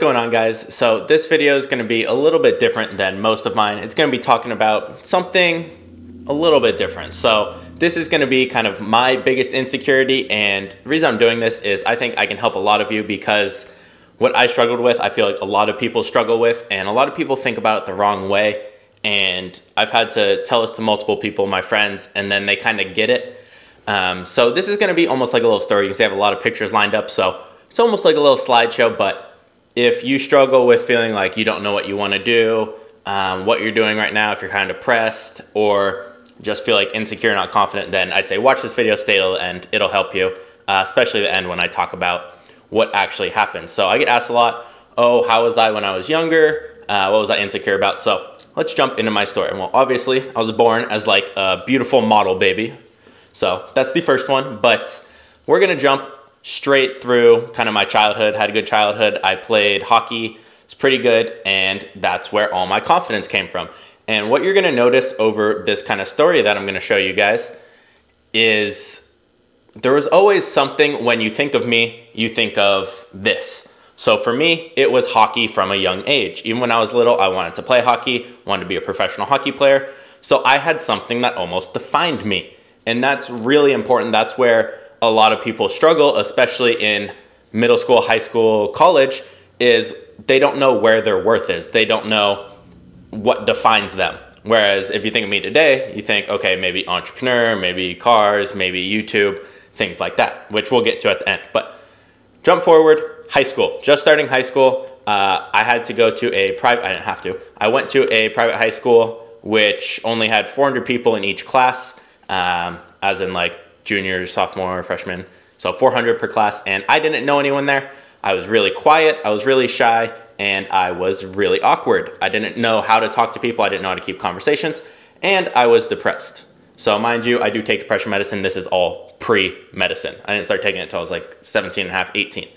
going on, guys? So this video is going to be a little bit different than most of mine. It's going to be talking about something a little bit different. So this is going to be kind of my biggest insecurity, and the reason I'm doing this is I think I can help a lot of you because what I struggled with, I feel like a lot of people struggle with, and a lot of people think about it the wrong way. And I've had to tell this to multiple people, my friends, and then they kind of get it. So this is going to be almost like a little story. You can see I have a lot of pictures lined up, so it's almost like a little slideshow. But if you struggle with feeling like you don't know what you want to do, what you're doing right now, if you're kind of depressed or just feel like insecure, not confident, then I'd say watch this video, stay till the end. It'll help you, especially the end when I talk about what actually happened. So I get asked a lot, oh, how was I when I was younger? What was I insecure about? So let's jump into my story. Well, obviously, I was born as like a beautiful model baby. So that's the first one, but we're gonna jump straight through kind of my childhood. Had a good childhood. I played hockey. It's pretty good, and that's where all my confidence came from. And what you're gonna notice over this kind of story that I'm gonna show you guys is there was always something when you think of me, you think of this. So for me, it was hockey from a young age. Even when I was little, I wanted to play hockey, wanted to be a professional hockey player. So I had something that almost defined me. And that's really important. That's where a lot of people struggle, especially in middle school, high school, college, is they don't know where their worth is. They don't know what defines them. Whereas if you think of me today, you think, okay, maybe entrepreneur, maybe cars, maybe YouTube, things like that, which we'll get to at the end. But jump forward, high school, just starting high school. I had to go to a private, I didn't have to. I went to a private high school, which only had 400 people in each class, as in like junior, sophomore, freshman, so 400 per class, and I didn't know anyone there. I was really quiet, I was really shy, and I was really awkward. I didn't know how to talk to people, I didn't know how to keep conversations, and I was depressed. So mind you, I do take depression medicine. This is all pre-medicine. I didn't start taking it until I was like 17 and a half, 18.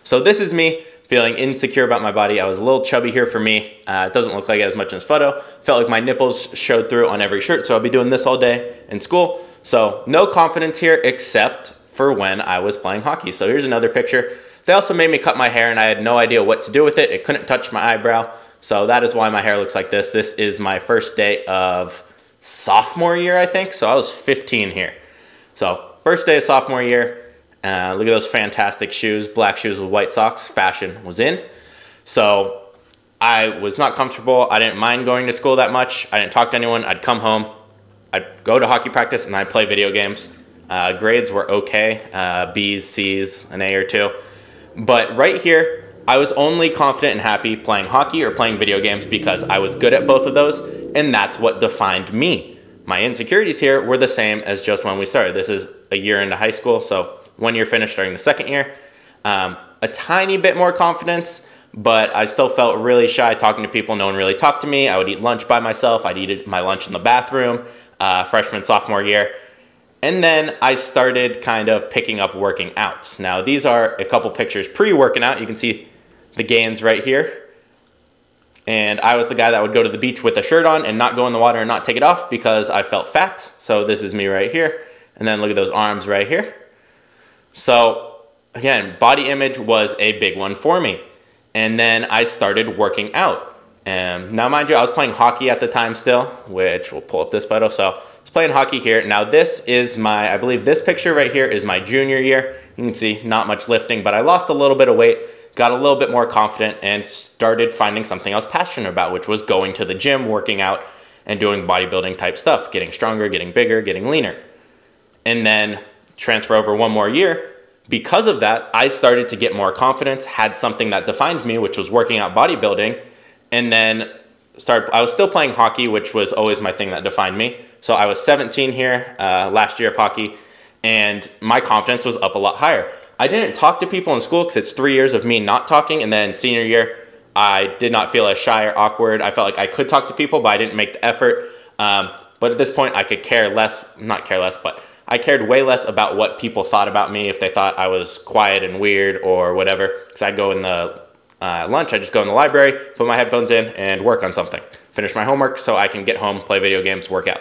So this is me feeling insecure about my body. I was a little chubby here for me. It doesn't look like it as much in this photo. Felt like my nipples showed through on every shirt, so I'll be doing this all day in school. So no confidence here except for when I was playing hockey. So here's another picture. They also made me cut my hair, and I had no idea what to do with it. It couldn't touch my eyebrow. So that is why my hair looks like this. This is my first day of sophomore year, I think. So I was 15 here. So first day of sophomore year. Look at those fantastic shoes, black shoes with white socks. Fashion was in. So I was not comfortable. I didn't mind going to school that much. I didn't talk to anyone. I'd come home. I'd go to hockey practice, and I'd play video games. Grades were okay, B's, C's, an A or two. But right here, I was only confident and happy playing hockey or playing video games because I was good at both of those, and that's what defined me. My insecurities here were the same as just when we started. This is a year into high school, so 1 year finished starting the second year. A tiny bit more confidence, but I still felt really shy talking to people. No one really talked to me. I would eat lunch by myself. I'd eat my lunch in the bathroom, freshman, sophomore year. And then I started kind of picking up working out. Now these are a couple pictures pre-working out. You can see the gains right here. And I was the guy that would go to the beach with a shirt on and not go in the water and not take it off because I felt fat. So this is me right here. And then look at those arms right here. So again, body image was a big one for me. And then I started working out. And now mind you, I was playing hockey at the time still, which we'll pull up this photo. So I was playing hockey here. Now this is my, I believe this picture right here is my junior year. You can see not much lifting, but I lost a little bit of weight, got a little bit more confident, and started finding something I was passionate about, which was going to the gym, working out, and doing bodybuilding type stuff, getting stronger, getting bigger, getting leaner. And then transfer over 1 more year. Because of that, I started to get more confidence, had something that defined me, which was working out, bodybuilding, and then I was still playing hockey, which was always my thing that defined me. So I was 17 here, last year of hockey, and my confidence was up a lot higher. I didn't talk to people in school because it's 3 years of me not talking, and then senior year, I did not feel as shy or awkward. I felt like I could talk to people, but I didn't make the effort. But at this point, I could care less, not care less, but I cared way less about what people thought about me, if they thought I was quiet and weird or whatever, because I'd go in the lunch, I'd just go in the library, put my headphones in, and work on something. Finish my homework so I can get home, play video games, work out.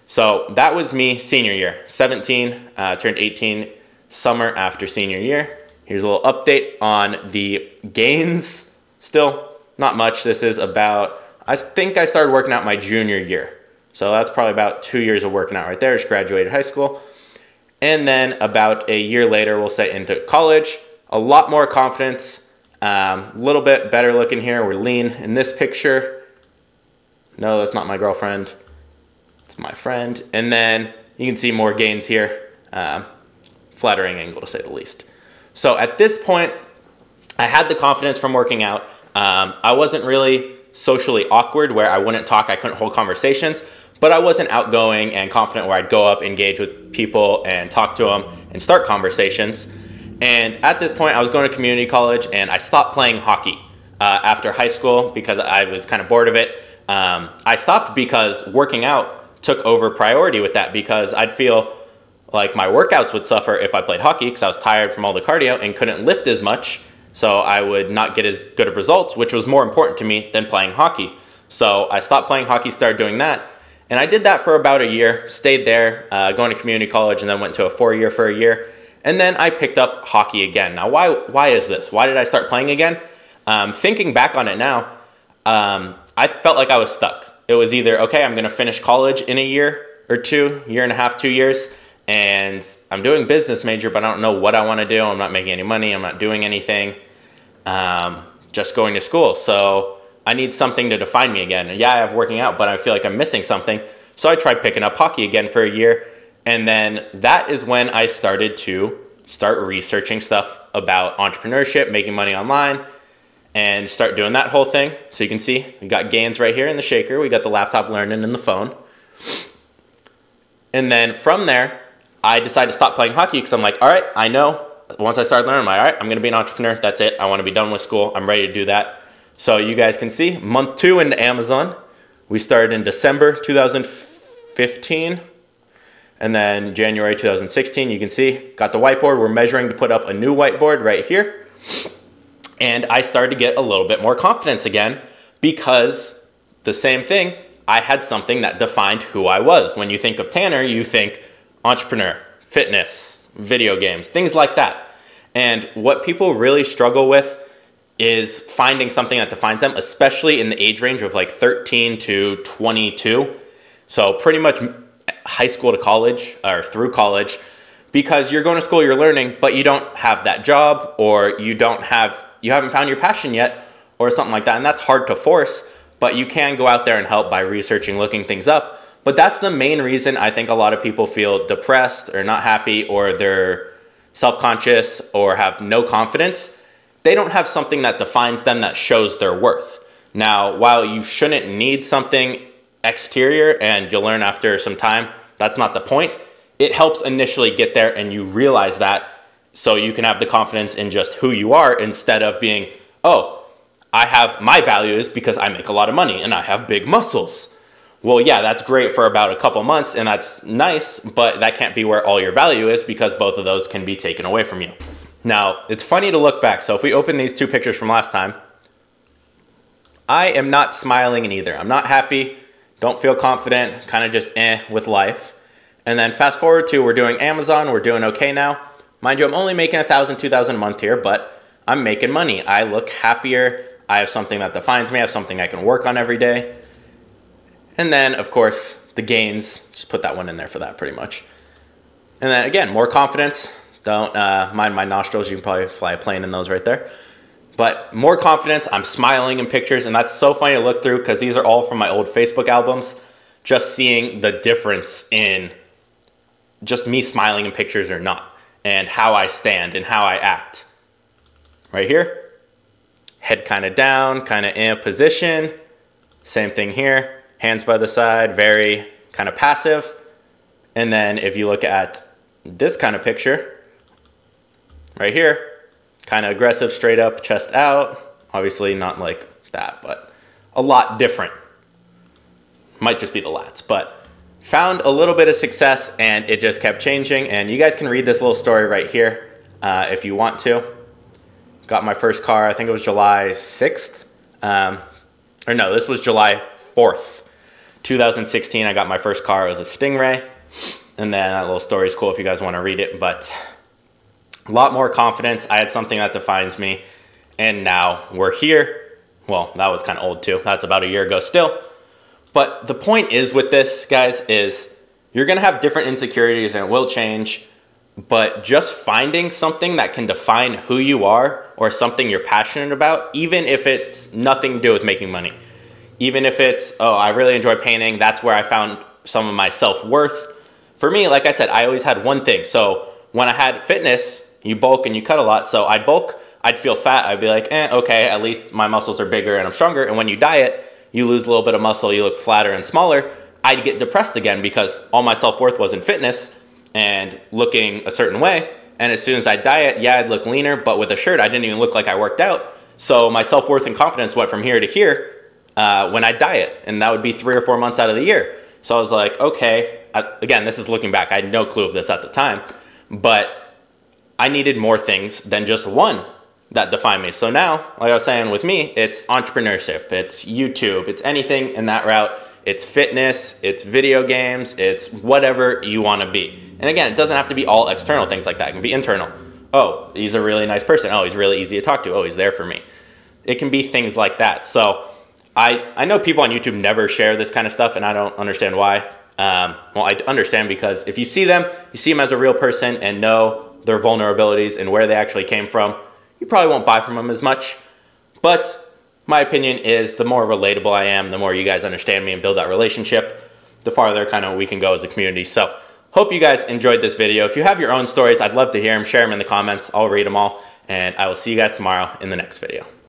So that was me senior year. 17, turned 18 summer after senior year. Here's a little update on the gains Still not much. This is about, I think I started working out my junior year. So that's probably about 2 years of working out right there. Just graduated high school. And then about a year later, we'll say into college, a lot more confidence, a little bit better looking here. We're lean in this picture. No, that's not my girlfriend. It's my friend. And then you can see more gains here. Flattering angle to say the least. So at this point, I had the confidence from working out. I wasn't really socially awkward where I wouldn't talk, I couldn't hold conversations, but I wasn't outgoing and confident where I'd go up, engage with people and talk to them and start conversations. And at this point, I was going to community college and I stopped playing hockey after high school because I was kind of bored of it. I stopped because working out took over priority with that, because I'd feel like my workouts would suffer if I played hockey because I was tired from all the cardio and couldn't lift as much. So I would not get as good of results, which was more important to me than playing hockey. So I stopped playing hockey, started doing that. And I did that for about a year, stayed there, going to community college, and then went to a 4-year for a year. And then I picked up hockey again. Now, why is this? Why did I start playing again? Thinking back on it now, I felt like I was stuck. It was either, okay, I'm going to finish college in a year or two, year and a half, 2 years, and I'm doing business major, but I don't know what I want to do. I'm not making any money. I'm not doing anything. Just going to school. So I need something to define me again. Yeah, I have working out, but I feel like I'm missing something. So I tried picking up hockey again for a year. And then that is when I started to start researching stuff about entrepreneurship, making money online, and start doing that whole thing. So you can see we got gains right here in the shaker. We got the laptop learning and the phone. And then from there, I decided to stop playing hockey because I'm like, all right, I know. Once I started learning, I'm like, all right, I'm going to be an entrepreneur. That's it. I want to be done with school. I'm ready to do that. So you guys can see month 2 into Amazon. We started in December 2015. And then January 2016, you can see, got the whiteboard. We're measuring to put up a new whiteboard right here. And I started to get a little bit more confidence again because the same thing, I had something that defined who I was. When you think of Tanner, you think entrepreneur, fitness, video games, things like that. And what people really struggle with is finding something that defines them, especially in the age range of like 13 to 22. So pretty much high school to college or through college, because you're going to school, you're learning, but you don't have that job, or you haven't found your passion yet, or something like that. And that's hard to force, but you can go out there and help by researching, looking things up. But that's the main reason I think a lot of people feel depressed or not happy, or they're self-conscious or have no confidence. They don't have something that defines them, that shows their worth. Now, while you shouldn't need something exterior, and you'll learn after some time, that's not the point. It helps initially get there and you realize that, so you can have the confidence in just who you are, instead of being, oh, I have my values because I make a lot of money and I have big muscles. Well, yeah, that's great for about a couple months and that's nice, but that can't be where all your value is, because both of those can be taken away from you. Now, it's funny to look back. So if we open these 2 pictures from last time, I am not smiling in either. I'm not happy, don't feel confident, kind of just with life. And then fast forward to, we're doing Amazon, we're doing okay now. Mind you, I'm only making $1,000, $2,000 a month here, but I'm making money. I look happier. I have something that defines me. I have something I can work on every day. And then, of course, the gains, just put that one in there for that pretty much. And then again, more confidence. Don't mind my nostrils. You can probably fly a plane in those right there. But more confidence. I'm smiling in pictures, and that's so funny to look through because these are all from my old Facebook albums. Just seeing the difference in just me smiling in pictures or not, and how I stand and how I act. Right here, head kind of down, kind of in a position. Same thing here, hands by the side, very kind of passive. And then if you look at this kind of picture, right here, kind of aggressive, straight up, chest out. Obviously not like that, but a lot different. Might just be the lats, but found a little bit of success and it just kept changing. And you guys can read this little story right here if you want to. Got my first car, I think it was July 6th. Or no, this was July 4th, 2016. I got my first car, it was a Stingray. And then that little story is cool if you guys want to read it, but a lot more confidence. I had something that defines me, and now we're here. Well, that was kind of old too. That's about a year ago still. But the point is with this, guys, is you're going to have different insecurities and it will change. But just finding something that can define who you are or something you're passionate about, even if it's nothing to do with making money. Even if it's, oh, I really enjoy painting. That's where I found some of my self-worth. For me, like I said, I always had one thing. So when I had fitness, you bulk and you cut a lot. So I'd bulk, I'd feel fat. I'd be like, okay, at least my muscles are bigger and I'm stronger. And when you diet, you lose a little bit of muscle, you look flatter and smaller. I'd get depressed again because all my self-worth was in fitness and looking a certain way. And as soon as I diet, yeah, I'd look leaner, but with a shirt, I didn't even look like I worked out. So my self-worth and confidence went from here to here when I diet, and that would be 3 or 4 months out of the year. So I was like, okay, again, this is looking back. I had no clue of this at the time, but I needed more things than just one that define me. So now, like I was saying with me, it's entrepreneurship, it's YouTube, it's anything in that route. It's fitness, it's video games, it's whatever you want to be. And again, it doesn't have to be all external things like that. It can be internal. Oh, he's a really nice person. Oh, he's really easy to talk to. Oh, he's there for me. It can be things like that. So I know people on YouTube never share this kind of stuff, and I don't understand why. Well, I understand because if you see them as a real person and know their vulnerabilities and where they actually came from, you probably won't buy from them as much. But my opinion is the more relatable I am, the more you guys understand me and build that relationship, the farther kind of we can go as a community. So hope you guys enjoyed this video. If you have your own stories, I'd love to hear them. Share them in the comments. I'll read them all. And I will see you guys tomorrow in the next video.